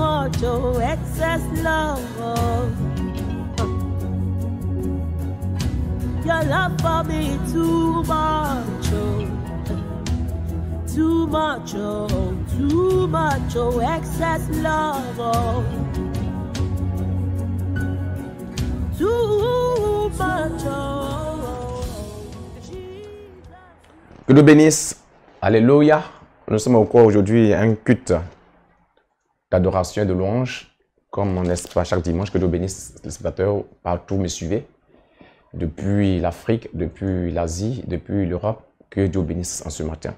much, oh, excess love. Your love for me too much, oh, too much, oh, excess love, oh, too much, oh. Que Dieu bénisse. Alléluia. Nous sommes encore aujourd'hui à un culte d'adoration et de louange, comme n'est-ce pas chaque dimanche. Que Dieu bénisse les spectateurs partout me suivez. Depuis l'Afrique, depuis l'Asie, depuis l'Europe, que Dieu bénisse en ce matin.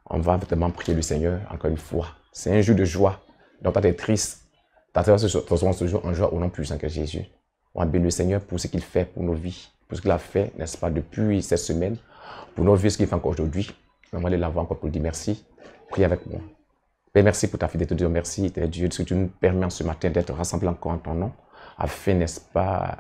On va vraiment prier le Seigneur encore une fois. C'est un jour de joie. Donc, quand tu es triste, tu as ce jour en joie au nom puissant que Jésus. On va bénir le Seigneur pour ce qu'il fait pour nos vies, pour ce qu'il a fait, n'est-ce pas, depuis cette semaine, pour nos vies, ce qu'il fait encore aujourd'hui. On va aller l'avoir encore pour lui dire merci. Priez avec moi. Père, merci pour ta fidélité, Dieu. Merci, Dieu, de ce que tu nous permets ce matin d'être rassemblés encore en ton nom, afin, n'est-ce pas,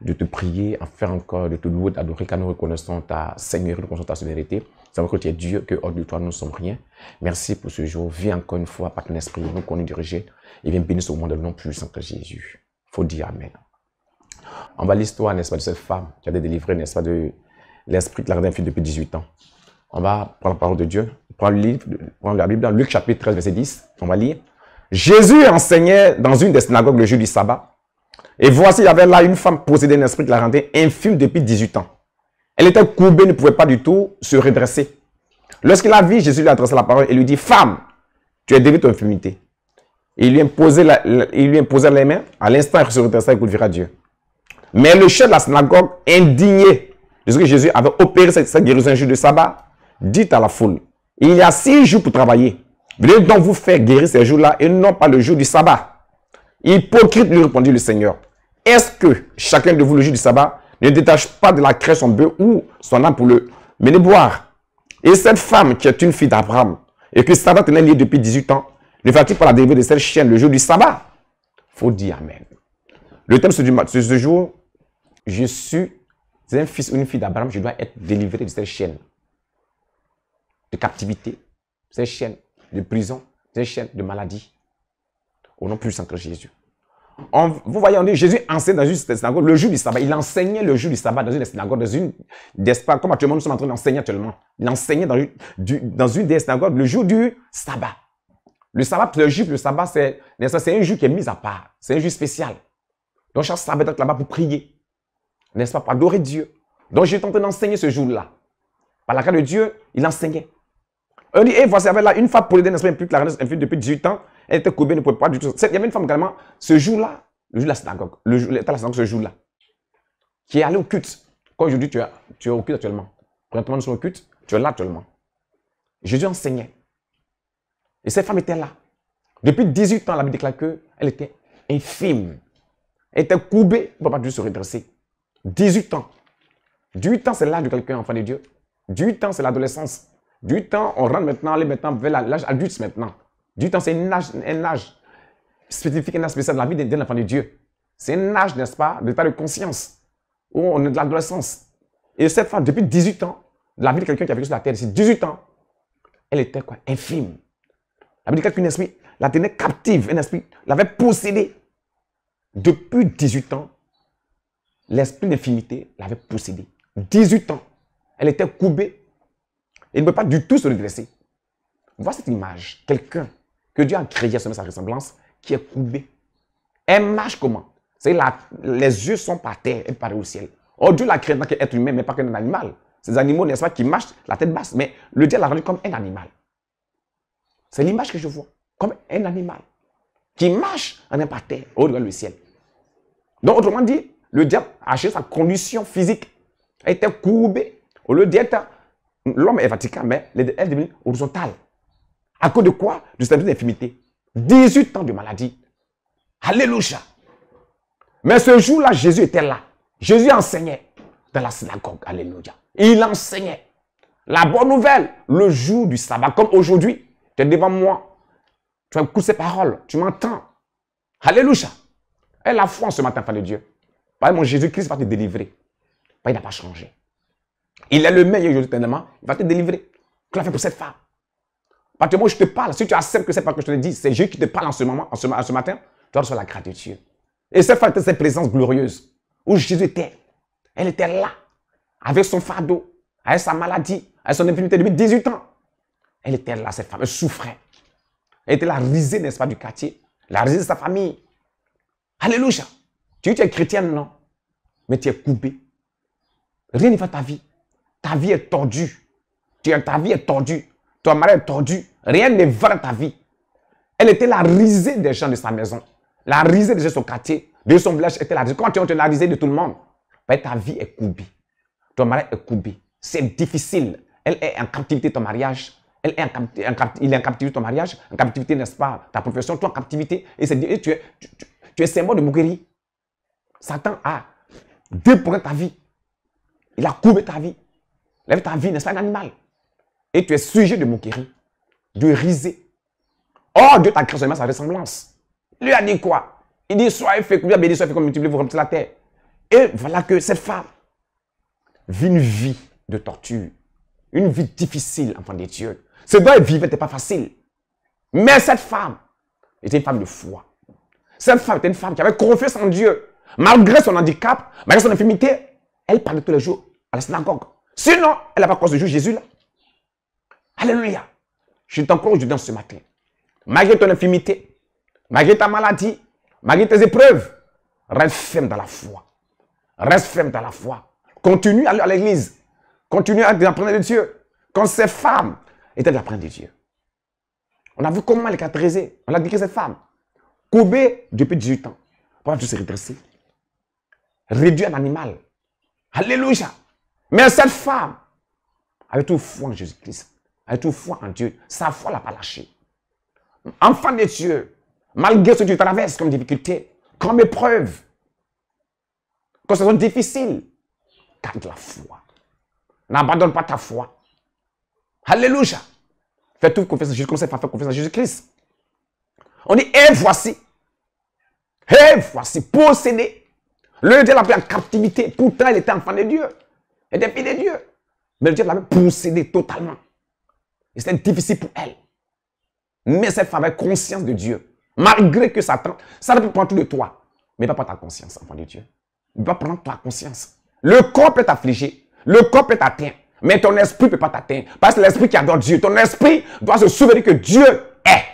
de te prier, afin encore de te louer, d'adorer, car nous reconnaissons ta Seigneurie, nous reconnaissons ta souveraineté. Nous savons que tu es Dieu, que hors de toi nous ne sommes rien. Merci pour ce jour. Viens encore une fois par ton esprit, nous qu'on nous diriger, et viens bénir au monde de nom puissant que Jésus. Il faut dire Amen. On va l'histoire, n'est-ce pas, de cette femme qui a été délivrée, n'est-ce pas, de l'esprit qui l'a rendu depuis 18 ans. On va prendre la parole de Dieu, prendre la Bible dans Luc chapitre 13, verset 10. On va lire. Jésus enseignait dans une des synagogues le jour du sabbat. Et voici, il y avait là une femme possédée d'un esprit qui l'a rendue infirme depuis 18 ans. Elle était courbée, ne pouvait pas du tout se redresser. Lorsqu'il a vu, Jésus lui a adressé la parole et lui dit, femme, tu es délivrée de ton infirmité. Et il lui imposait les mains. À l'instant, elle se redressa et glorifiera Dieu. Mais le chef de la synagogue, indigné de ce que Jésus avait opéré cette guérison un jour de sabbat, dit à la foule, il y a 6 jours pour travailler. Venez donc vous faire guérir ces jours-là et non pas le jour du sabbat. Hypocrite, lui répondit le Seigneur. Est-ce que chacun de vous le jour du sabbat ne détache pas de la crèche son bœuf ou son âne pour le mener boire? Et cette femme qui est une fille d'Abraham et que Satan tenait liée depuis 18 ans, ne va-t-il pas la délivrer de cette chienne le jour du sabbat? Il faut dire Amen. Le thème de ce jour, je suis un fils ou une fille d'Abraham, je dois être délivré de cette chienne de captivité, cette chaîne de prison, cette chaîne de maladie. Au nom puissant de Jésus. Vous voyez, on dit Jésus enseigne dans une synagogue le jour du sabbat. Il enseignait le jour du sabbat dans une des synagogues, comme actuellement nous sommes en train d'enseigner actuellement. Il enseignait dans une des synagogues le jour du sabbat. Le sabbat, pour le juif, le sabbat, c'est un jour qui est mis à part. C'est un jour spécial. Donc chaque sabbat est là-bas pour prier. N'est-ce pas, pour adorer Dieu. Donc Jésus est en train d'enseigner ce jour-là. Par la grâce de Dieu, il enseignait. On dit, et voici, il y avait là une femme possédée d'un esprit impur depuis 18 ans. Elle était courbée, ne pouvait pas du tout. Il y avait une femme également, ce jour-là, le jour de la synagogue, ce jour-là, qui est allée au culte. Quand aujourd'hui, tu es au culte actuellement. Présentement, nous sommes au culte, tu es là actuellement. Jésus enseignait. Et cette femme était là. Depuis 18 ans, la Bible déclare qu'elle était infirme. Elle était courbée, elle ne pouvait pas du tout se redresser. 18 ans. 18 ans, c'est l'âge de quelqu'un, enfant de Dieu. 18 ans, c'est l'adolescence. 18 ans, on rentre maintenant, vers l'âge adulte maintenant. 18 ans, c'est un âge spécifique, un âge spécial de la vie d'un enfant de Dieu. C'est un âge, n'est-ce pas, d'état de conscience, où on est de l'adolescence. Et cette femme, depuis 18 ans, la vie de quelqu'un qui a vécu sur la terre, ici, 18 ans, elle était quoi? Infime. La vie de quelqu'un, un esprit la tenait captive, un esprit l'avait possédée. Depuis 18 ans, l'esprit d'infimité l'avait possédée. 18 ans, elle était courbée. Elle ne peut pas du tout se redresser. Vois cette image. Quelqu'un que Dieu a créé selon sa ressemblance, qui est courbé. Elle marche comment? Les yeux sont par terre, elle paraît au ciel. Oh, Dieu l'a créé en tant qu'être humain, mais pas qu'un animal. Ces animaux, n'est-ce pas, qui marchent la tête basse. Mais le Dieu l'a rendu comme un animal. C'est l'image que je vois. Comme un animal. Qui marche en un par terre, au-delà du ciel. Donc, autrement dit, le diable a changé sa condition physique. Elle était courbée. Au lieu d'être... L'homme est vertical, mais elle est devenue horizontale. À cause de quoi? Du statut d'infimité. 18 ans de maladie. Alléluia. Mais ce jour-là, Jésus était là. Jésus enseignait dans la synagogue. Alléluia. Il enseignait. La bonne nouvelle, le jour du sabbat, comme aujourd'hui, tu es devant moi. Tu écoutes ces paroles. Tu m'entends. Alléluia. Et la foi en ce matin, enfant de Dieu. Par mon Jésus-Christ va te délivrer. Il n'a pas changé. Il est le meilleur aujourd'hui, éternellement. Il va te délivrer. Qu'est-ce qu'il a fait pour cette femme? Parce que moi, je te parle. Si tu acceptes que c'est pas que je te le dis, c'est Jésus qui te parle en ce moment, en ce matin, tu dois recevoir la grâce de Dieu. Et cette femme était cette présence glorieuse où Jésus était. Elle était là, avec son fardeau, avec sa maladie, avec son infirmité depuis 18 ans. Elle était là, cette femme. Elle souffrait. Elle était la risée, n'est-ce pas, du quartier. La risée de sa famille. Alléluia. Tu es chrétienne, non? Mais tu es coupé. Rien ne va ta vie. Ta vie est tordue. Ta vie est tordue. Ton mari est tordu. Rien ne va dans ta vie. Elle était la risée des gens de sa maison. La risée des gens de son quartier. De son village était la risée. Comment tu es la risée de tout le monde? Ben, ta vie est coupée. Ton mari est coupé. C'est difficile. Elle est en captivité ton mariage. Il est en captivité ton mariage. En captivité, n'est-ce pas? Ta profession, toi en captivité. Et tu es symbole de moquerie. Satan a déporté ta vie. Il a coupé ta vie. Lève ta vie, n'est-ce pas, un animal? Et tu es sujet de moquerie, de risée. Oh, Dieu t'a créé seulement sa ressemblance. Lui a dit quoi? Il dit, soyez féconds, bien béni, soyez féconds, multipliez, vous remplissez la terre. Et voilà que cette femme vit une vie de torture, une vie difficile, enfant de Dieu. Ce dont elle vivait n'était pas facile. Mais cette femme était une femme de foi. Cette femme était une femme qui avait confiance en Dieu. Malgré son handicap, malgré son infirmité, elle parlait tous les jours à la synagogue. Sinon, elle n'a pas cause de jour Jésus là. Alléluia. Je t'encourage dedans ce matin. Malgré ton infirmité, malgré ta maladie, malgré tes épreuves, reste ferme dans la foi. Reste ferme dans la foi. Continue à aller à l'église. Continue à apprendre de Dieu. Quand ces femmes étaient d'apprendre de Dieu. On a vu comment elle est caractérisée. On a dit que cette femme, courbée depuis 18 ans, pourquoi tout se redresser? Réduit en animal. Alléluia. Mais cette femme avait tout foi en Jésus-Christ. Avec toute foi en Dieu. Sa foi ne l'a pas lâché. Enfant de Dieu, malgré ce que tu traverses comme difficulté, comme épreuve, quand ce sont difficiles, garde la foi. N'abandonne pas ta foi. Alléluia. Fais toute confiance en Jésus, comme ça, faire confiance en Jésus-Christ. On dit, et voici, possédé. Le Dieu l'a pris en captivité. Pourtant, il était enfant de Dieu. Il était fils de Dieu. Mais le Dieu l'avait possédé totalement. Et c'était difficile pour elle. Mais cette femme avait conscience de Dieu. Malgré que Satan, ça ne peut prendre tout de toi. Mais pas prendre ta conscience, enfant de Dieu. Il va prendre ta conscience. Le corps peut t'affliger. Le corps peut t'atteindre. Mais ton esprit ne peut pas t'atteindre. Parce que l'esprit qui adore Dieu, ton esprit doit se souvenir que Dieu est.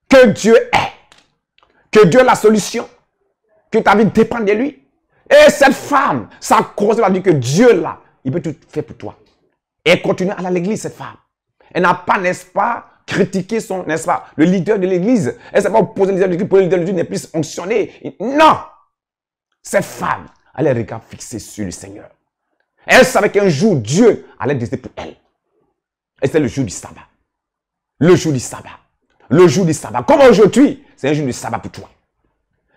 Que Dieu est. Que Dieu est la solution. Que ta vie dépend de lui. Et cette femme, sa cause va dire que Dieu là, il peut tout faire pour toi. Et elle continue à aller à l'église, cette femme. Elle n'a pas, n'est-ce pas, critiqué son, n'est-ce pas, le leader de l'église. Elle ne s'est pas opposée au leader de l'église pour que le leader de l'église n'est plus fonctionné. Non! Cette femme, elle a les regards fixés sur le Seigneur. Elle savait qu'un jour, Dieu allait décider pour elle. Et c'est le jour du sabbat. Le jour du sabbat. Le jour du sabbat. Comme aujourd'hui, c'est un jour du sabbat pour toi.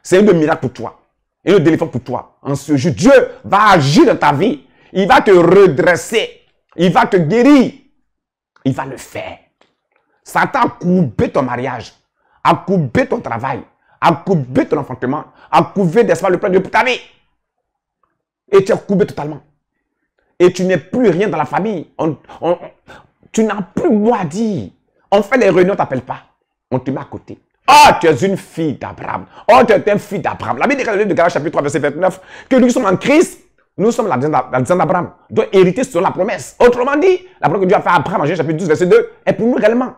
C'est un jour de miracle pour toi. Et de délivrance pour toi. En ce jour, Dieu va agir dans ta vie. Il va te redresser. Il va te guérir. Il va le faire. Satan a coupé ton mariage, a coupé ton travail, a coupé ton enfantement, a coupé d'espoir le plan de Dieu pour ta vie. Et tu es coupé totalement. Et tu n'es plus rien dans la famille. Tu n'as plus mot à dire. On fait les réunions, on ne t'appelle pas. On te met à côté. Oh, tu es une fille d'Abraham. Oh, tu es un fils d'Abraham. La Bible dit de Galates chapitre 3, verset 29, que nous sommes en Christ. Nous sommes la descendance d'Abraham. Nous devons hériter sur la promesse. Autrement dit, la promesse que Dieu a fait à Abraham en Genèse chapitre 12, verset 2, est pour nous réellement.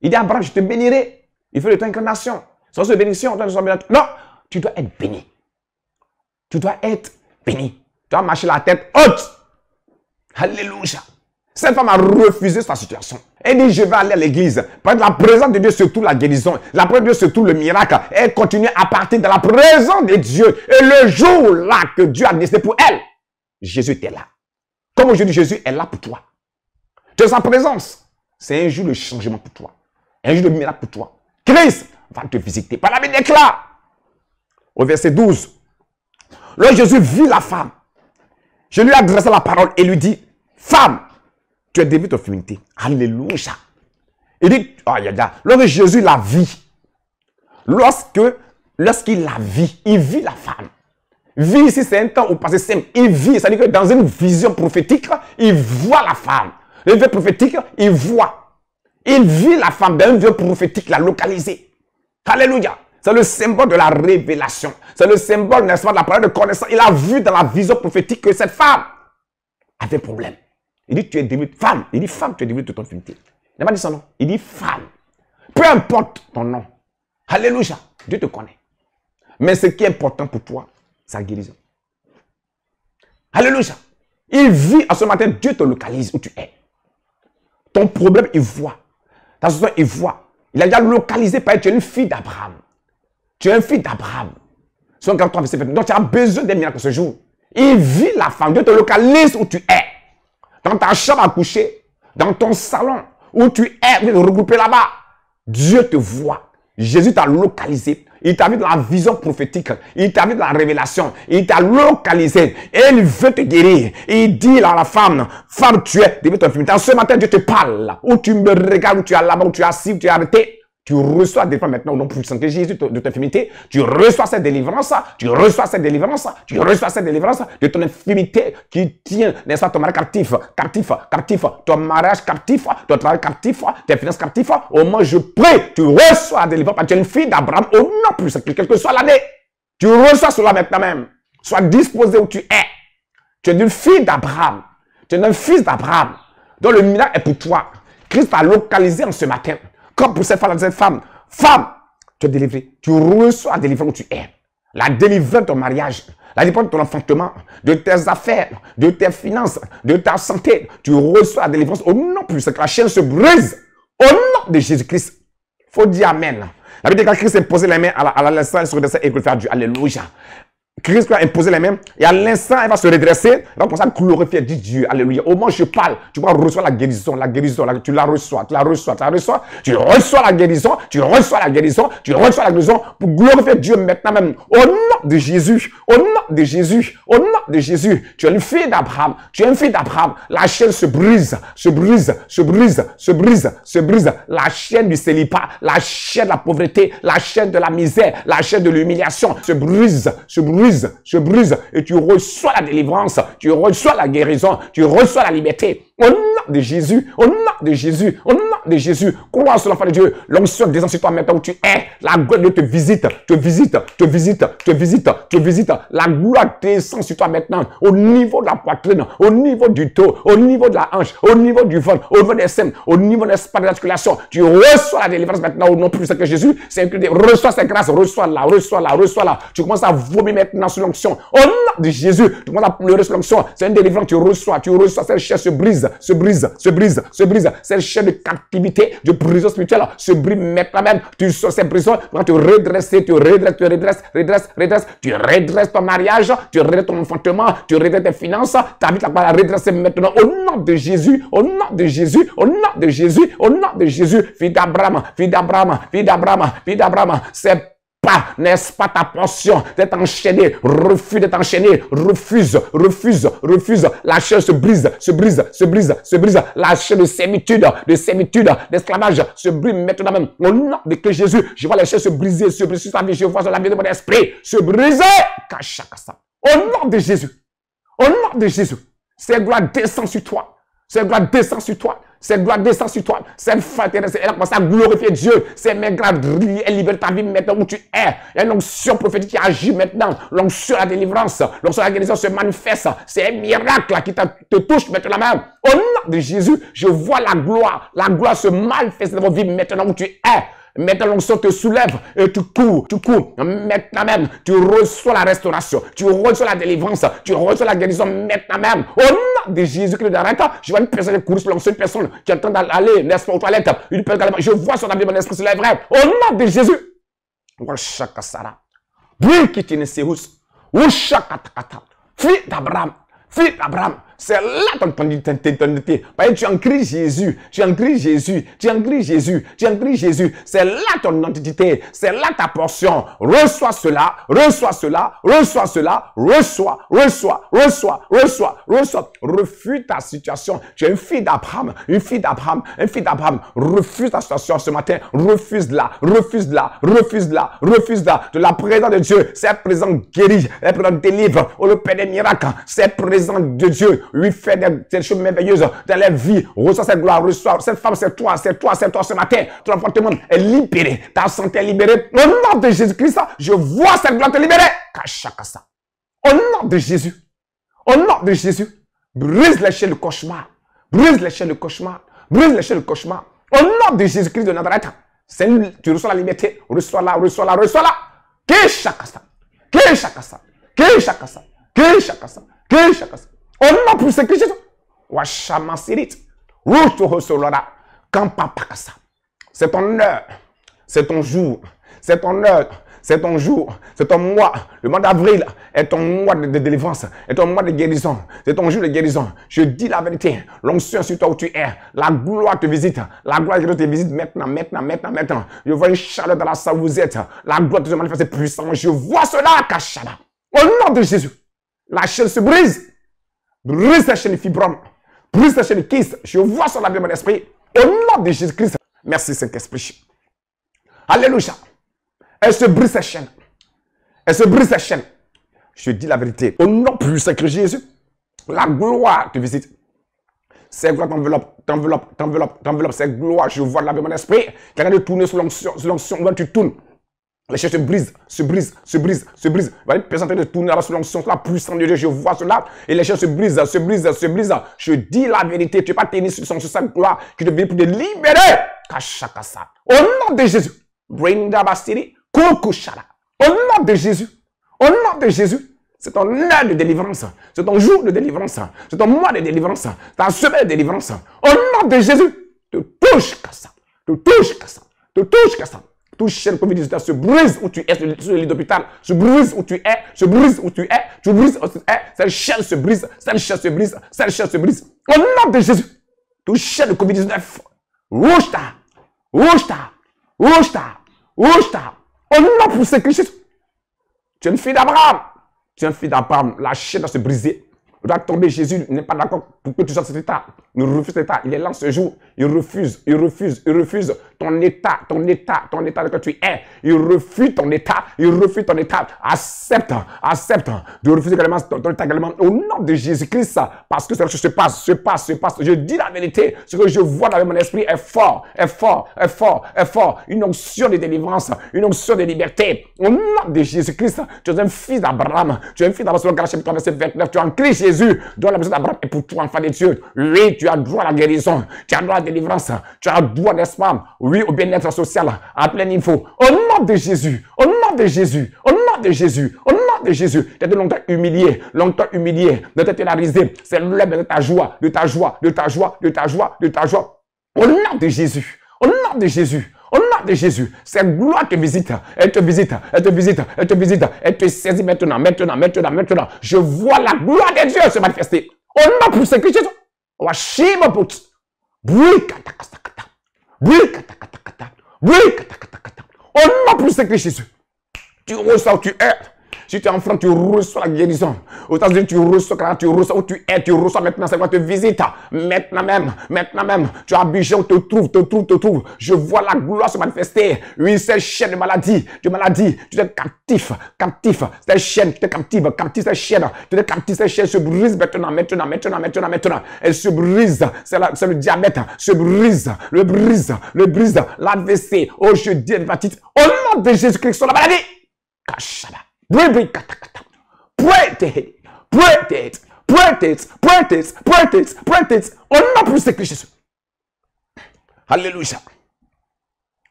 Il dit à Abraham, je te bénirai. Il fait de toi incarnation. Sans ce bénédiction, non, tu dois être béni. Tu dois être béni. Tu dois marcher la tête haute. Alléluia. Cette femme a refusé sa situation. Elle dit, je vais aller à l'église. Prendre la présence de Dieu, surtout la guérison. La présence de Dieu, surtout le miracle. Elle continue à partir de la présence de Dieu. Et le jour là que Dieu a décidé pour elle, Jésus était là. Comme aujourd'hui, Jésus est là pour toi. Tu as sa présence. C'est un jour de changement pour toi. Un jour de miracle pour toi. Christ va te visiter. Par la Bible déclare, au verset 12, lorsque Jésus vit la femme, je lui ai adressé la parole et lui dit, femme, tu es délivrée de ton infirmité. Alléluia. Il dit, oh, lorsque Jésus la vit, lorsqu'il la vit, il vit la femme. Vie ici, c'est un temps au passé simple. Il vit, c'est-à-dire que dans une vision prophétique, il voit la femme. Le vision prophétique, il voit. Il vit la femme d'un vieux prophétique, l'a localisée. Alléluia. C'est le symbole de la révélation. C'est le symbole, n'est-ce pas, de la parole de connaissance. Il a vu dans la vision prophétique que cette femme avait problème. Il dit, tu es délivrée. Femme. Il dit, femme, tu es délivrée de ton infirmité. Il n'a pas dit son nom. Il dit, femme. Peu importe ton nom. Alléluia. Dieu te connaît. Mais ce qui est important pour toi, c'est la guérison. Alléluia. Il vit à ce matin, Dieu te localise où tu es. Ton problème, il voit. Ta situation, il voit. Il a déjà localisé par tu es une fille d'Abraham. Tu es une fille d'Abraham. Donc tu as besoin d'un miracle ce jour. Il vit la femme. Dieu te localise où tu es. Dans ta chambre à coucher, dans ton salon, où tu es regroupé là-bas. Dieu te voit. Jésus t'a localisé. Il t'a vu dans la vision prophétique. Il t'a vu dans la révélation. Il t'a localisé. Et il veut te guérir. Il dit à la femme, femme, tu es délivrée de ton infirmité. Ce matin, Dieu te parle. Où tu me regardes, où tu es là-bas, où tu es assis, où tu es arrêté. Tu reçois des délivrance maintenant au nom puissant de Jésus de ton infirmité. Tu reçois cette délivrance. Tu reçois cette délivrance. Tu reçois cette délivrance de ton infirmité qui tient, n'est-ce pas, ton mari captif, ton mariage captif, ton travail captif, tes finances captives. Au moins, je prie, tu reçois la délivrance parce que tu es une fille d'Abraham au nom puissant, quelle que soit l'année. Tu reçois cela maintenant même. Sois disposé où tu es. Tu es une fille d'Abraham. Tu es un fils d'Abraham. Donc le miracle est pour toi. Christ t'a localisé en ce matin. Comme pour cette femme, femme, tu es délivrée. Tu reçois la délivrance où tu es. La délivrance de ton mariage, la délivrance de ton enfantement, de tes affaires, de tes finances, de ta santé. Tu reçois la délivrance au nom puissant que la chaîne se brise. Au nom de Jésus-Christ. Il faut dire Amen. La Bible dit quand Christ a posé les mains à l'instant, il se redressait et il peut faire Dieu. Alléluia. Christ a imposé les mains et à l'instant, elle va se redresser, elle va commencer à glorifier, dit Dieu, alléluia. Au moment où je parle, tu vas recevoir la guérison, tu la reçois, tu reçois la guérison, tu reçois la guérison pour glorifier Dieu maintenant même. Au nom de Jésus, au nom de Jésus, au nom de Jésus, tu es une fille d'Abraham, la chaîne se brise, la chaîne du célibat, la chaîne de la pauvreté, la chaîne de la misère, la chaîne de l'humiliation se brise et tu reçois la délivrance, tu reçois la guérison, tu reçois la liberté. Au nom de Jésus, au nom de Jésus, au nom de Jésus, crois sur l'enfant de Dieu. L'onction descend sur toi maintenant où tu es. La gloire de Dieu te visite. La gloire descend sur toi maintenant au niveau de la poitrine, au niveau du dos, au niveau de la hanche, au niveau du ventre, au niveau des seins, au niveau de l'articulation. Tu reçois la délivrance maintenant au nom plus que Jésus. Reçois cette grâce, reçois-la. Tu commences à vomir maintenant sur l'onction. Au nom de Jésus, tu commences à pleurer sur l'onction. C'est une délivrance, tu reçois. Cette chair se brise. Cette chaîne de captivité, de prison spirituelle se brise maintenant même. Tu sors cette prison, tu vas te redresser, tu redresses ton mariage, tu redresses ton enfantement, tu redresses tes finances, ta vie, tu vas la redresser maintenant au nom de Jésus, fille d'Abraham, n'est-ce pas ta portion d'être enchaîné, refuse d'être enchaîné, refuse, la chaîne se brise, la chaîne de servitude, d'esclavage se brise maintenant même, au nom de Jésus, je vois la chaîne se briser, sur ta vie, je vois sur la vie de mon esprit, se briser, au nom de Jésus, cette gloire descend sur toi, cette gloire descend sur toi. Cette femme, elle commence à glorifier Dieu. Cette main grave, elle libère ta vie maintenant où tu es. Il y a une onction prophétique qui agit maintenant. L'onction de la délivrance, l'onction de la guérison se manifeste. C'est un miracle qui te touche maintenant même. Au nom de Jésus, je vois la gloire. La gloire se manifeste dans votre vie maintenant où tu es. Maintenant, l'onction te soulève et tu cours. Maintenant même, tu reçois la restauration, tu reçois la délivrance, tu reçois la guérison maintenant même. Au nom de Jésus-Christ de Nazareth, je vois une personne qui court sur l'onction, une personne qui est en train d'aller, n'est-ce pas, aux toilettes. Je vois sur la vie, mon esprit se lèverait. Au nom de Jésus. Fille d'Abraham. C'est là ton identité. Tu en cries Jésus. C'est là ton identité. C'est là ta portion. Reçois cela. Reçois. Refuse ta situation. Tu es une fille d'Abraham. Refuse ta situation ce matin. Refuse-la. De la présence de Dieu. C'est présent guérit. C'est présent délivre. Oh, le Père des miracles. C'est présent de Dieu. Oui, fais des choses merveilleuses dans la vie. Reçois cette gloire, reçois. Cette femme, c'est toi ce matin. Ton appartement est libéré. Ta santé est libérée. Au nom de Jésus-Christ, je vois cette gloire te libérer. Kachakasa. Au nom de Jésus. Au nom de Jésus. Brise les chaînes de cauchemar. Brise les chaînes de cauchemar. Brise les chaînes de cauchemar. Au nom de Jésus-Christ de Nazareth. Tu reçois la liberté. Reçois-la, reçois-la, reçois-la. Kachakasa. Kachakasa. Kachakasa. Kachakasa. Kachakasa. Au nom de Jésus. Washama sirit. Ruto solora. Kampapakasa. C'est ton heure. C'est ton jour. C'est ton heure. C'est ton jour, c'est ton mois. Le mois d'avril est ton mois de délivrance, est ton mois de guérison. C'est ton jour de guérison. Je dis la vérité. L'onction sur toi où tu es. La gloire te visite. La gloire te visite maintenant. Je vois une chaleur dans la salle où vous êtes. La gloire te manifeste puissamment. Je vois cela, Kachada. Au nom de Jésus, la chaîne se brise. Brise la chaîne fibrome. Brise la chaîne kyste. Je vois cela dans mon esprit. Au nom de Jésus-Christ. Merci, Saint-Esprit. Alléluia. Elle se brise sa chaîne. Elle se brise sa chaîne. Je dis la vérité. Au nom puissant de Jésus, la gloire te visite. Cette gloire t'enveloppe. Cette gloire, je vois là de mon esprit. Tu as de tourner sur l'onction. Quand tu tournes, les chaînes se brisent. Une personne en train de tourner sur l'onction, la puissance de Dieu, je vois cela. Et les chaînes se brisent. Je dis la vérité. Tu ne peux pas tenir sur cette gloire qui te vient pour te libérer. Kachakasa. Au nom de Jésus. Brinda Bastiri. Au nom de Jésus, c'est ton heure de délivrance, c'est ton jour de délivrance, c'est ton mois de délivrance, ta semaine de délivrance. Au nom de Jésus, te touche Kassa, Toute chaîne Covid-19 se brise où tu es sur le lit d'hôpital, se brise où tu es, cette chaîne se brise, Au nom de Jésus, toute chaîne de Covid-19, rouge-ta. Au nom pour ce Christ, tu es une fille d'Abraham. La chaîne doit se briser. Il doit tomber. Jésus n'est pas d'accord pour que tu sois dans cet état. Il refuse cet état. Il est là ce jour. Il refuse ton état dans lequel tu es. Il refuse ton état. Accepte de refuser également ton état également. Au nom de Jésus-Christ, parce que ça se passe. Je dis la vérité. Ce que je vois dans mon esprit est fort. Une onction de délivrance, une onction de liberté. Au nom de Jésus-Christ, tu es un fils d'Abraham. Tu es un fils d'Abraham. Selon Galates chapitre 3, verset 29. Tu es en Christ Jésus. Dont la maison d'Abraham est pour toi, enfant de Dieu. Oui, tu as droit à la guérison. Tu as droit à la délivrance. Tu as droit, n'est-ce pas? Oui, au bien-être social à plein niveau. Au nom de Jésus. Tu es de longtemps humilié, de t'éternaliser. C'est l'heure de ta joie, Au nom de Jésus. Cette gloire te visite. Elle te saisit maintenant. Je vois la gloire de Dieu se manifester. Au nom pour ce Christ. Au nom pour ce Christ. Tu reçois où tu es. Si tu es enfant, tu reçois la guérison. Aux États-Unis, tu reçois où tu es, tu reçois maintenant, ça va te visite. Maintenant même, tu as Abidjan, te trouve. Je vois la gloire se manifester. Oui, cette chaîne de maladie, tu es captif. Cette chaîne, tu es captive, cette chaîne se brise maintenant. Elle se brise, c'est le diabète, se brise, le brise, l'AVC. Oh, je dis l'hépatite. Au nom de Jésus-Christ, sur la maladie. Kachada. Pray it. On n'a plus de Jésus. Alléluia.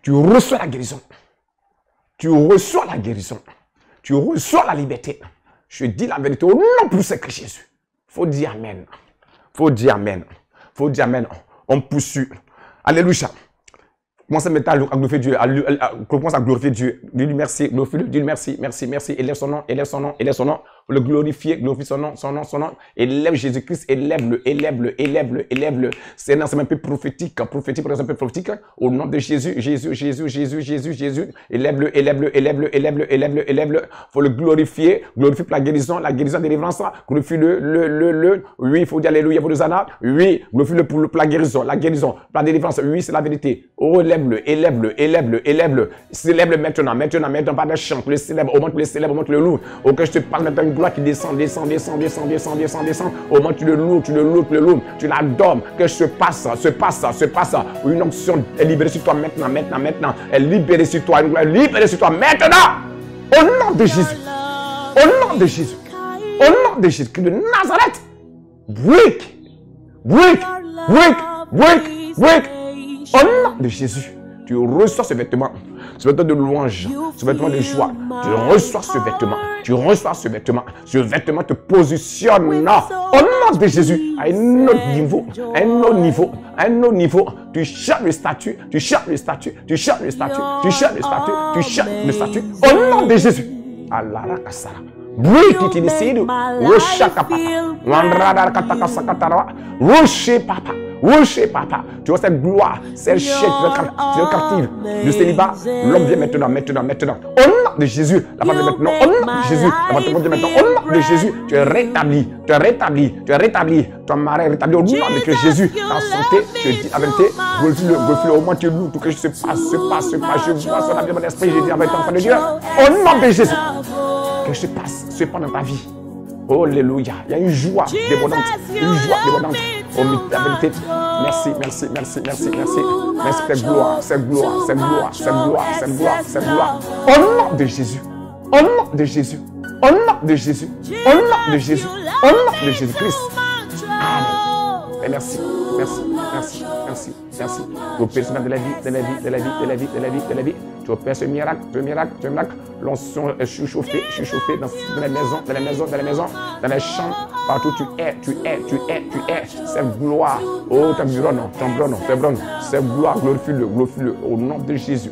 Tu reçois la guérison. Tu reçois la liberté. Je dis la vérité. On n'a plus de Jésus. Faut dire amen. On poursuit. Alléluia. Commence maintenant à glorifier Dieu, commence à glorifier Dieu. Dis-lui merci, dis-lui merci. Élève son nom. Le glorifie son nom. Élève Jésus-Christ, élève-le. C'est un peu prophétique. Au nom de Jésus. Élève-le. Faut le glorifier. Glorifie pour la guérison, délivrance. Glorifie-le. Oui, il faut dire alléluia pour le Zana. Oui, glorifie-le pour la guérison, pour la délivrance. Oui, c'est la vérité. Oh, élève-le. Célèbre maintenant, pas de chant. Le célèbre, au moins tu le célèbres, au moins tu le loues. Ok, je te parle maintenant une gloire qui descend. Au moment où tu le loues, tu l'adores. Que se passe. Une onction est libérée sur toi maintenant. Elle est libérée sur toi. Une gloire est libérée sur toi maintenant. Au nom de Jésus. Au nom de Jésus. Au nom de Jésus. Christ de Nazareth. Break. Au nom de Jésus. Tu reçois ce vêtement de louange, ce vêtement de joie. Tu reçois ce vêtement. Ce vêtement te positionne au nom de Jésus à un autre niveau. Tu cherches le statut. Au nom de Jésus. Allah Kasara. Break it in Rocher papa, tu vois cette gloire, cette chair, tu es captive. Le célibat, l'homme vient maintenant. Au nom de Jésus, la femme vient maintenant. Au nom de Jésus, la femme vient maintenant. Au nom de Jésus, tu es rétabli. Ton mari est rétabli au nom de Jésus. Ta santé, tu es dit la vérité. Glorifie-le, au moins tu loues. Tout que se passe. Je vois son avis, mon esprit, j'ai dit avec l'enfant de Dieu. Au nom de Jésus, que se passe dans ta vie. Oh, alléluia. Il y a une joie débordante. Oh, la vérité. Merci. Cette gloire. Au nom de Jésus. Au nom de Jésus. Christ. Amen. Merci. Tu opères de la vie. Tu opères ce miracle. L'onction est chauffée dans la maison, dans les champs, partout tu es. Cette gloire, oh, t'environne. Cette gloire, glorifie-le. Au nom de Jésus.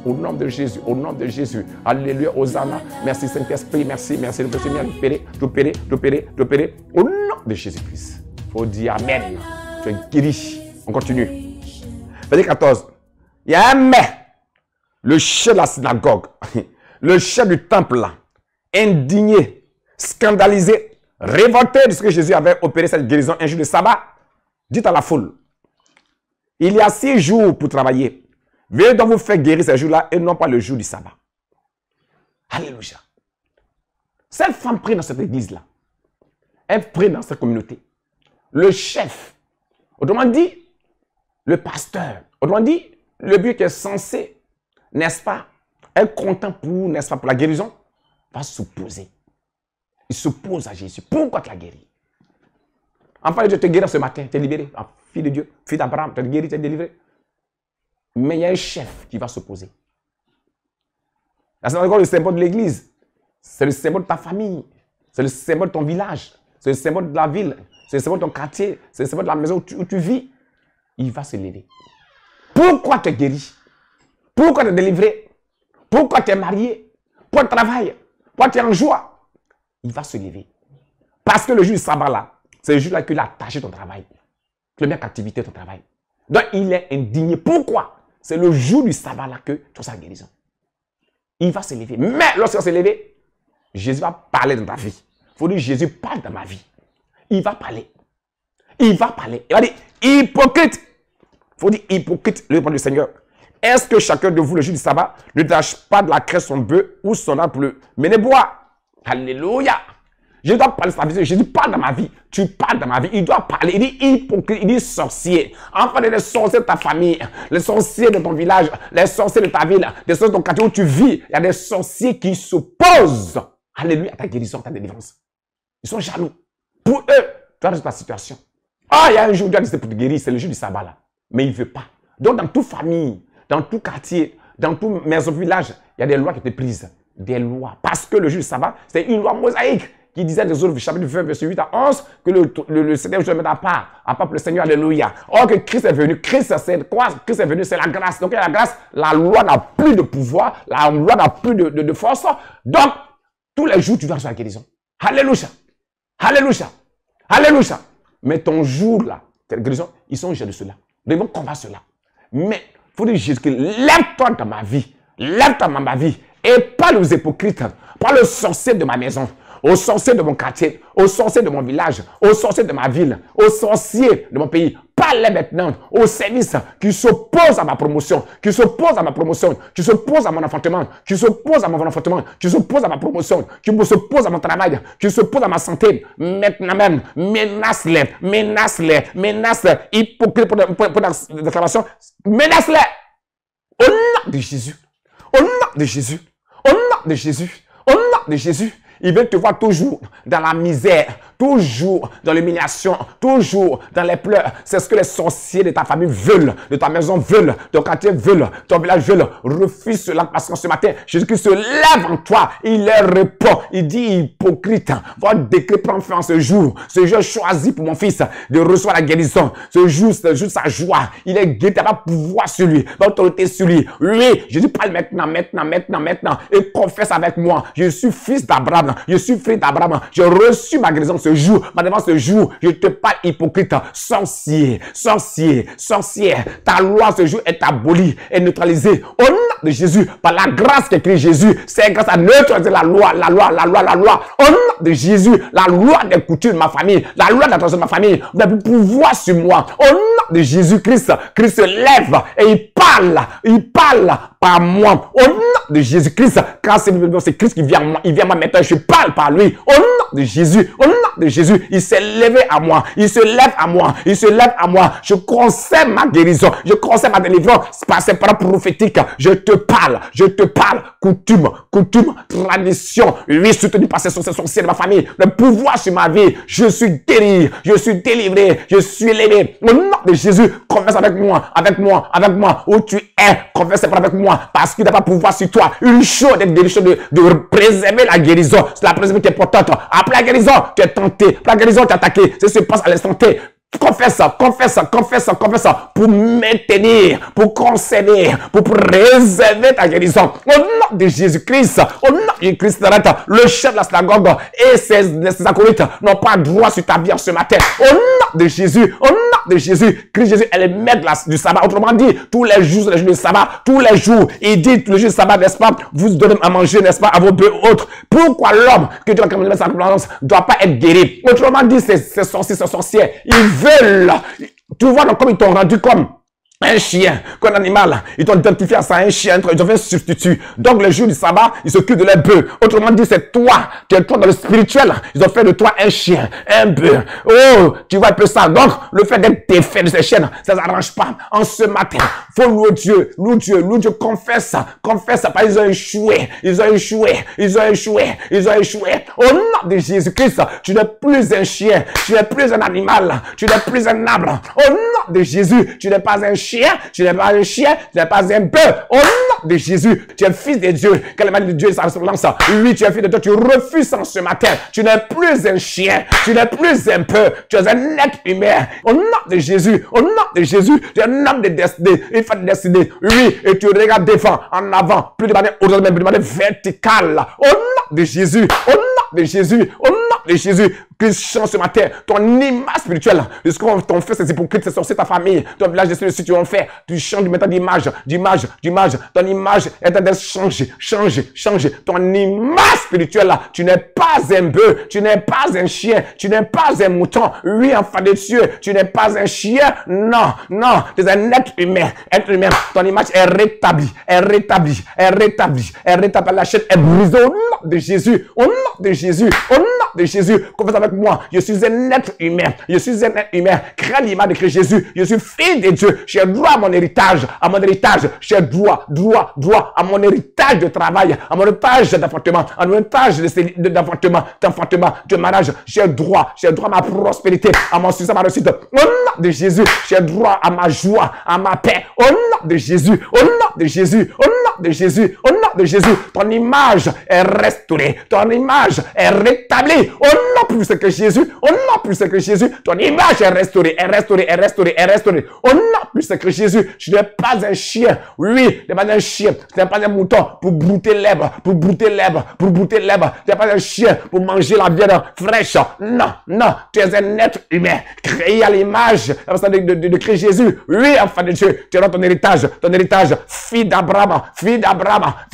Alléluia, Hosanna. Merci Saint-Esprit, merci le Seigneur d'opérer. Au nom de Jésus-Christ. Faut dire Amen. Tu es guéri. On continue. Verset 14. Il y a un mais. Le chef de la synagogue, le chef du temple, là, indigné, scandalisé, révolté de ce que Jésus avait opéré cette guérison un jour de sabbat, dit à la foule, il y a 6 jours pour travailler. Veuillez donc vous faire guérir ces jours-là et non pas le jour du sabbat. Alléluia. Cette femme prie dans cette église-là. Elle prie dans cette communauté. Le chef, autrement dit, le pasteur, autrement dit, le but qui est censé, n'est-ce pas, être content pour la guérison, va s'opposer. Il s'oppose à Jésus. Pourquoi tu l'as guéri? Enfin, Dieu te guérit ce matin, tu es libéré. Fille de Dieu, fille d'Abraham, tu es guéri, tu es délivré. Mais il y a un chef qui va s'opposer. La synagogue est le symbole de l'église. C'est le symbole de ta famille. C'est le symbole de ton village. C'est le symbole de la ville. C'est le symbole de ton quartier. C'est le symbole de la maison où tu vis. Il va se lever. Pourquoi tu es guéri? Pourquoi tu es délivré? Pourquoi tu es marié? Pourquoi tu travailles? Pourquoi tu es en joie? Il va se lever. Parce que le jour du sabbat là, c'est le jour là qu'il a attaché ton travail. Tu mets en activité ton travail. Donc il est indigné. Pourquoi? C'est le jour du sabbat là que tu as sa guérison. Il va se lever. Mais lorsqu'il va se lever, Jésus va parler dans ta vie. Il faut dire Jésus parle dans ma vie. Il va parler. Il va dire hypocrite. Il faut dire hypocrite, le répond du Seigneur. Est-ce que chacun de vous, le jour du sabbat, ne tâche pas de la crête son bœuf ou son âne pour le mener boire? Alléluia. Je dois parler de sa vie. Jésus parle dans ma vie. Tu parles dans ma vie. Il doit parler. Il dit hypocrite. Il dit sorcier. Enfin, les sorciers de ta famille, les sorciers de ton village, les sorciers de ta ville, les sorciers de ton quartier où tu vis. Il y a des sorciers qui s'opposent. Alléluia à ta guérison, à ta délivrance. Ils sont jaloux. Pour eux, tu as résoudre ta situation. Ah, il y a un jour où Dieu a dit c'est pour te guérir. C'est le jour du sabbat là. Mais il ne veut pas. Donc, dans toute famille, dans tout quartier, dans tout maison, village, il y a des lois qui étaient prises. Des lois. Parce que le jour du sabbat, c'est une loi mosaïque qui disait des autres, chapitre 20, verset 8 à 11, que le Seigneur doit mettre à part pour le Seigneur, alléluia. Or que Christ est venu. Christ, c'est quoi? Christ est venu, c'est la grâce. Donc, il y a la grâce, la loi n'a plus de pouvoir, la loi n'a plus de force. Donc, tous les jours, tu dois recevoir la guérison. Alléluia. Alléluia. Alléluia. Mais ton jour, là, cette guérison, ils sont jaloux de cela. Ils vont combattre cela. Mais, il faut dire Jésus, lève-toi dans ma vie. Lève-toi dans ma vie. Et pas les hypocrites, pas le sorcier de ma maison. aux sorciers de mon quartier, aux sorciers de mon village, aux sorciers de ma ville, aux sorciers de mon pays. Parle maintenant aux services qui s'opposent à ma promotion, qui s'opposent à ma promotion, qui s'opposent à mon enfantement, qui s'opposent à mon enfantement, qui s'opposent à ma promotion, qui s'opposent à mon travail, qui s'opposent à ma santé. Maintenant même, menace-les, menace-les, menace-les, hypocrite pour la déclaration, menace-les. Au nom de Jésus, au nom de Jésus, au nom de Jésus, au nom de Jésus. Il veut te voir toujours dans la misère, toujours dans l'humiliation, toujours dans les pleurs. C'est ce que les sorciers de ta famille veulent, de ta maison veulent, ton quartier veulent, ton village veulent. Refuse cela parce que ce matin, Jésus-Christ se lève en toi. Il leur répond. Il dit, hypocrite, votre décret prend fin en ce jour. Ce jour choisi pour mon fils de recevoir la guérison. Ce jour, c'est juste sa joie. Il est guéri, tu n'as pas pouvoir sur lui, pas autorité sur lui. Oui, Jésus parle maintenant. Et confesse avec moi. Je suis fils d'Abraham. Je suis fils d'Abraham. J'ai reçu ma guérison ce jour. Maintenant, ce jour, je te parle hypocrite. Sorcier. Ta loi ce jour est abolie, est neutralisée. Au nom de Jésus, par la grâce qu'écrit Jésus, c'est grâce à neutraliser la loi. Au nom de Jésus, la loi des coutumes de ma famille, la loi de la tradition de ma famille, vous avez pouvoir sur moi. Au nom de Jésus-Christ, Christ se lève et il parle par moi. Au nom de Jésus-Christ, quand c'est Christ qui vient à moi, il vient à moi maintenant, je parle par lui. Au nom de Jésus, il s'est levé à moi, il se lève à moi. Je concède ma guérison, je concède ma délivrance par ses paroles prophétiques. Je te parle, coutume, tradition, oui, soutenu par ces sorciers de ma famille, le pouvoir sur ma vie. Je suis guéri, je suis délivré, je suis élevé. Au nom de Jésus, confesse avec moi, où tu es, confesse avec moi, parce qu'il n'a pas pouvoir sur toi. Une chose est de préserver la guérison, c'est la préserver qui est importante. Après la guérison, tu es tenté, après la guérison, tu es attaqué, c'est ce qui se passe à l'instant T. Confesse pour maintenir, pour conserver, pour préserver ta guérison. Au nom de Jésus-Christ, au nom de Christ, le chef de la synagogue et ses acolytes n'ont pas droit sur ta vie en ce matin. Au nom de Jésus, Christ Jésus est le maître du sabbat. Autrement dit, tous les jours du sabbat, tous les jours, il dit le jour du sabbat, n'est-ce pas, vous donnez à manger, n'est-ce pas, à vos bœufs autres. Pourquoi l'homme que Dieu a commandé sa présence doit pas être guéri? Autrement dit, ces sorciers, ils veulent, tu vois, comme ils t'ont rendu comme un chien, comme un animal, ils t'ont identifié à ça, un chien, ils ont fait un substitut. Donc, le jour du sabbat, ils s'occupent de leurs bœufs. Autrement dit, c'est toi, tu es toi dans le spirituel. Ils ont fait de toi un chien, un bœuf. Oh, tu vois un peu ça. Donc, le fait d'être défait de ces chiens, ça n'arrange pas. En ce matin, faut louer Dieu, confesse, parce qu'ils ont échoué. Au nom de Jésus-Christ, tu n'es plus un chien, tu n'es plus un animal, tu n'es plus un arbre. Au nom de Jésus, tu n'es pas un chien, tu n'es pas un chien, tu n'es pas un bœuf. Au nom de Jésus, tu es fils de Dieu. Quelle est de Dieu et sa ressemblance? Oui, tu es fils de Dieu. Tu refuses en ce matin. Tu n'es plus un chien, tu n'es plus un bœuf. Tu es un être humain. Au nom de Jésus, tu es un homme de destinée, une femme de destinée. Oui, et tu regardes devant, en avant, plus de manière aujourd'hui, mais de manière verticale. Au nom de Jésus, Christ change ce matin ton image spirituelle. De ce qu'on t'ont fait, ces hypocrites, ces sorciers, ta famille, ton village, de ce que tu as fait. Tu changes maintenant d'image. Ton image est en train de changer. Ton image spirituelle, tu n'es pas un bœuf, tu n'es pas un chien, tu n'es pas un mouton. Oui, enfant de Dieu, tu n'es pas un chien. Non, tu es un être humain. Ton image est rétablie. La chaîne est brisée au nom de Jésus. Confesse avec moi, je suis un être humain. Crée l'image de Christ Jésus. Je suis fils de Dieu. J'ai droit à mon héritage. J'ai droit à mon héritage de travail, à mon héritage d'appartement, à mon héritage d'enfantement, de mariage. J'ai droit à ma prospérité, à mon succès, à ma réussite. Au nom de Jésus, j'ai droit à ma joie, à ma paix. Au nom de Jésus, ton image est restaurée, ton image est rétablie. Au nom puissant que Jésus, ton image est restaurée. Au nom puissant que Jésus, tu n'es pas un chien. Oui, tu n'es pas un chien, tu n'es pas un mouton pour brouter l'herbe, tu n'es pas un chien pour manger la viande fraîche. Non, tu es un être humain, créé à l'image de Christ Jésus. Oui, enfant de Dieu, tu as ton héritage, fille d'Abraham,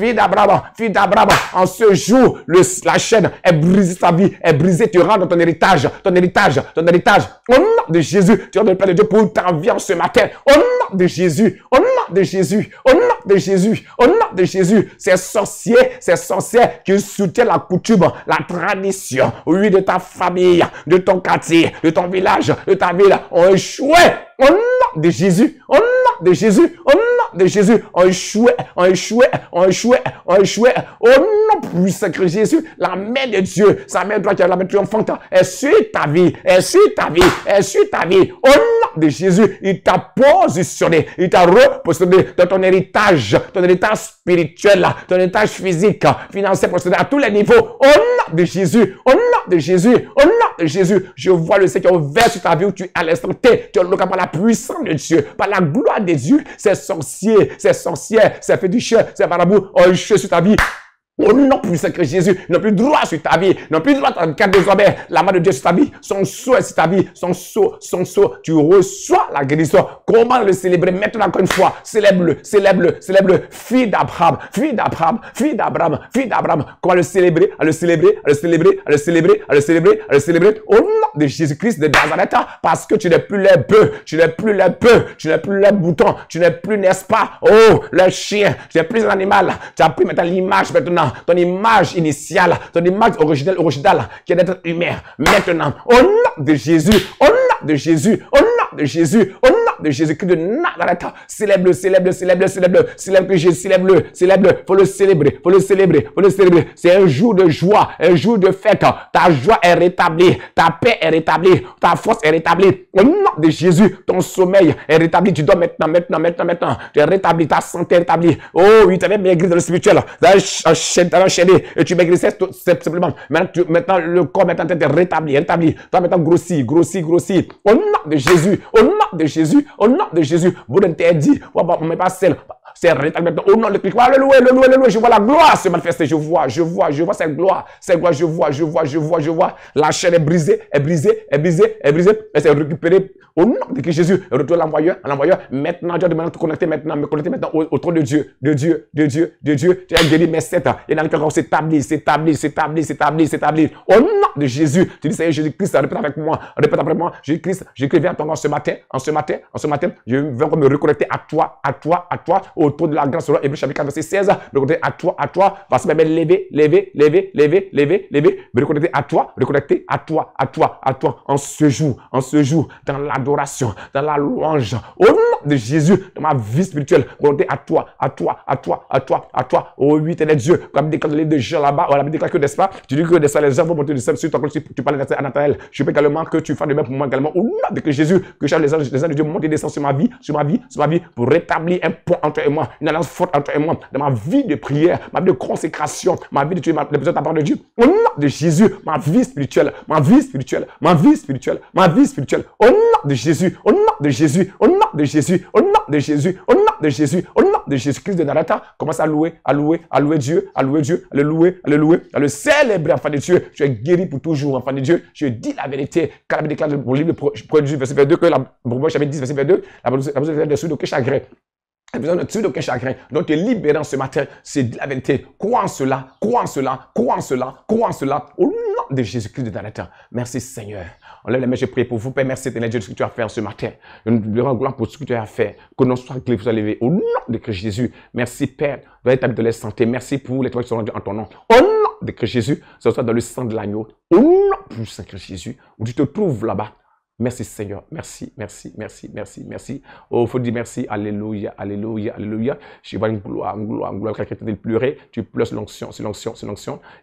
fille d'Abraham, fille d'Abraham, en ce jour, la chaîne est brisée, ta vie est brisée, tu rentres dans ton héritage, ton héritage, ton héritage. Au nom de Jésus, tu rentres dans le Père de Dieu pour ta vie en ce matin. Au nom de Jésus, au nom de Jésus, au nom de Jésus, au nom de Jésus, ces sorciers qui soutiennent la coutume, la tradition, oui, de ta famille, de ton quartier, de ton village, de ta ville, ont échoué. Au nom de Jésus, au nom de Jésus, au nom de Jésus, ont échoué, ont échoué, ont échoué, ont échoué. Au nom puissant de Jésus, la main de Dieu, sa main droite, la main triomphante, est sur ta vie, est sur ta vie, est sur ta vie. Au nom de Jésus, il t'a positionné, il t'a repositionné dans ton héritage spirituel, ton héritage physique, financier, possédé à tous les niveaux. Au nom de Jésus, au nom de Jésus, au nom de Jésus, je vois le Seigneur ouvert sur ta vie où tu es à l'instant T. Tu es par la puissance de Dieu, par la gloire de Dieu. Ces sorciers, ces sorcières, ces féticheurs, ces marabouts ont échoué sur ta vie. Au nom puissant que Jésus, n'ont plus droit sur ta vie, n'ont plus droit dans le cadre désormais. La main de Dieu sur ta vie, son sceau est sur ta vie, son sceau, tu reçois la guérison. Comment le célébrer maintenant encore une fois? Célèbre-le, célèbre-le, célèbre-le. Fille d'Abraham, fille d'Abraham, fille d'Abraham, fille d'Abraham. Comment le célébrer? À le célébrer, à le célébrer, à le célébrer, à le célébrer, à le célébrer. Au nom de Jésus-Christ de Nazareth, parce que tu n'es plus les bœufs, tu n'es plus les bœufs, tu n'es plus les boutons, tu n'es plus, n'est-ce pas? Oh, le chien, tu n'es plus un animal. Tu as pris maintenant l'image maintenant. Ton image initiale, ton image originale, qui est d'être humain. Maintenant, au nom de Jésus, au nom de Jésus, au nom de Jésus, au nom de Jésus-Christ de Nazareth, célèbre-le, célèbre-le, célèbre-le, célèbre-le, célèbre Jésus, célèbre-le, célèbre-le, faut le célébrer, faut le célébrer, faut le célébrer. C'est un jour de joie, un jour de fête. Ta joie est rétablie, ta paix est rétablie, ta force est rétablie. Au nom de Jésus, ton sommeil est rétabli. Tu dors maintenant. Tu es rétabli, ta santé est rétablie. Oh oui, tu avais maigri dans le spirituel, enchaîné, et tu maigrissais simplement. Maintenant, le corps maintenant est rétabli. Toi maintenant grossi. Au nom de Jésus, au nom de Jésus, au nom de Jésus, vous l'interdit. On met pas celle. C'est rétabli maintenant. Au nom de Christ. Alléluia. Je vois la gloire se manifester. Je vois cette gloire. Je vois. La chaîne est brisée. Elle s'est récupérée. Au nom de Christ Jésus, retourne l'envoyeur. Maintenant, Dieu demande de te connecter maintenant. Me connecter maintenant au trône de Dieu. Tu as guéri mes sept. Et dans le cœur, s'établit. Au nom de Jésus, tu dis, Seigneur Jésus-Christ, répète avec moi. Répète après moi. Jésus-Christ, viens à ton ce matin. En ce matin, je vais encore me reconnecter à toi, autour de la grâce. Hébreux chapitre 4, verset 16. Me reconnecter à toi. Parce que même lever. Me reconnecter à toi. En ce jour, dans l'adoration, dans la louange. Au nom de Jésus, dans ma vie spirituelle, me reconnecter à toi. Oh oui, t'es Dieu. Comme déclare le livre de Jean là-bas, on a déclaré que, n'est-ce pas? Tu dis que, n'est-ce pas, les gens vont monter du ciel sur toi, tu parles à Nathanaël. Je veux également que tu fasses de même pour moi également. Au nom de Jésus, que les anges de Dieu montent et descendent sur ma vie, pour rétablir un pont entre et moi, une alliance forte entre et moi, dans ma vie de prière, ma vie de consécration, ma vie de tuer les besoins de la parole de Dieu. Au nom de Jésus, ma vie spirituelle. Au nom de Jésus, Jésus-Christ de Nazareth, commence à louer Dieu, à le célébrer, enfant de Dieu. Tu es guéri pour toujours, enfant de Dieu. Je dis la vérité, car la déclare dans le livre de Proverbe, verset 22, que la Proverbe chapitre 10, verset 22, la besoin de suivre aucun chagrin. Tu besoin de tuer aucun chagrin. Donc, tu es libéré ce matin. C'est la vérité. Crois en cela. Au nom de Jésus-Christ de Nazareth. Merci Seigneur. On lève les mains, je prie pour vous. Père, merci Seigneur Dieu de ce que tu as fait ce matin. Nous te rendons gloire pour ce que tu as fait. Que nos soins soient levés. Au nom de Christ Jésus. Merci Père. Dans l'état de la santé. Merci pour les toits qui sont rendus en ton nom. Au nom de Christ Jésus. Ce soit dans le sang de l'agneau. Au nom de Christ Jésus. Où tu te trouves là-bas. Merci Seigneur, merci. Oh, faut dire merci, alléluia. Je vois une gloire, quelqu'un qui pleurer, tu pleures sur l'onction.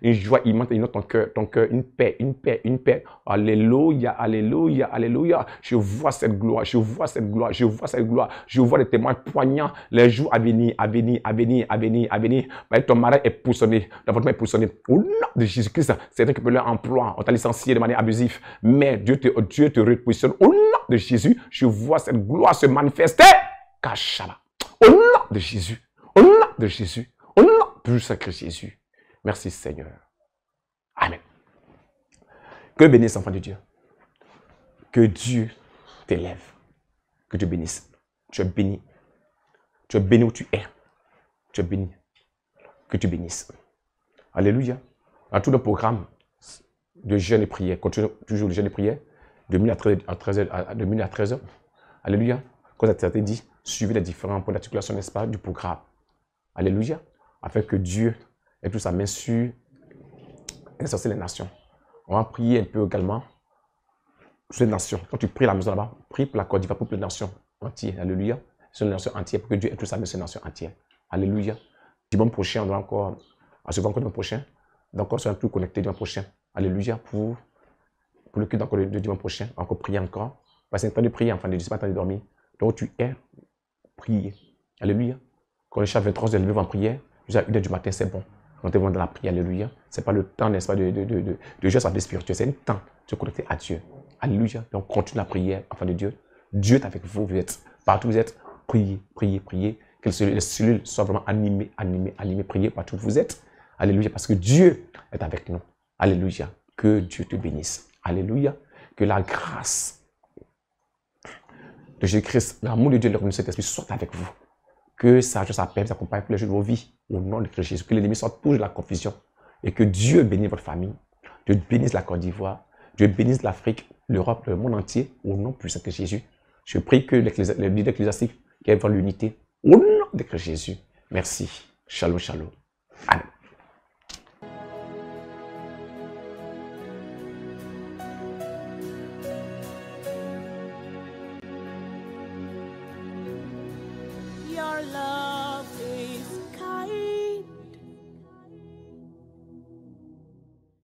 Une joie immense dans ton cœur, une paix. Alléluia. Je vois cette gloire. Je vois les témoins poignants, les jours à venir. Ton mari est poussonné, votre main est poussonnée. Au nom de Jésus-Christ, c'est un qui peut leur emploi, on t'a licencié de manière abusive, mais Dieu te au nom de Jésus, je vois cette gloire se manifester. Kachaba. Au nom de Jésus. Au nom de sacré Jésus. Merci Seigneur. Amen. Que bénisse enfant de Dieu. Que Dieu t'élève. Que Dieu bénisse. Tu es béni. Tu es béni où tu es. Tu es béni. que tu bénisses. Alléluia. Dans tout le programme de jeûne et prière, continue toujours le jeûne et prière, de minuit à 13h. Alléluia. Comme ça t'a dit, suivez les différents points d'articulation, n'est-ce pas, du programme. Alléluia. Afin que Dieu ait toute sa main sur exercer les nations. On va prier un peu également sur les nations. Quand tu pries à la maison là-bas, prie pour la Côte d'Ivoire, pour les nations entières. Alléluia. Sur les nations entières, pour que Dieu ait toute sa main sur les nations entières. Alléluia. Dimanche prochain, on doit encore, à ce dimanche prochain, donc on sera plus connecté dimanche prochain. Alléluia. Pour le culte encore de dimanche prochain, encore prier encore. Parce que c'est un temps de prier, enfant de Dieu, c'est pas un temps de dormir. Donc tu es prier. Alléluia. Quand le chat 23 de lever en prière, jusqu'à 1h du matin, c'est bon. Quand tu es dans la prière, alléluia. Ce n'est pas le temps, n'est-ce pas, de jouer sur la vie spirituelle. C'est un temps de se connecter à Dieu. Alléluia. Donc continue la prière, enfant de Dieu. Dieu est avec vous. Vous êtes partout, vous êtes. Priez, priez, priez. Que les cellules soient vraiment animées, animées, animées. Priez partout où vous êtes. Alléluia. Parce que Dieu est avec nous. Alléluia. Que Dieu te bénisse. Alléluia. Que la grâce de Jésus-Christ, l'amour de Dieu et le Saint Esprit soit avec vous. Que sa joie, sa paix vous accompagne pour les jours de vos vies. Au nom de Christ Jésus. Que l'ennemi sorte toujours de la confusion. Et que Dieu bénisse votre famille. Dieu bénisse la Côte d'Ivoire. Dieu bénisse l'Afrique, l'Europe, le monde entier. Au nom puissant de Jésus. Je prie que les leaders ecclésiastiques qui aient l'unité. Au nom de Christ Jésus. Merci. Shalom, shalom. Amen. Your love.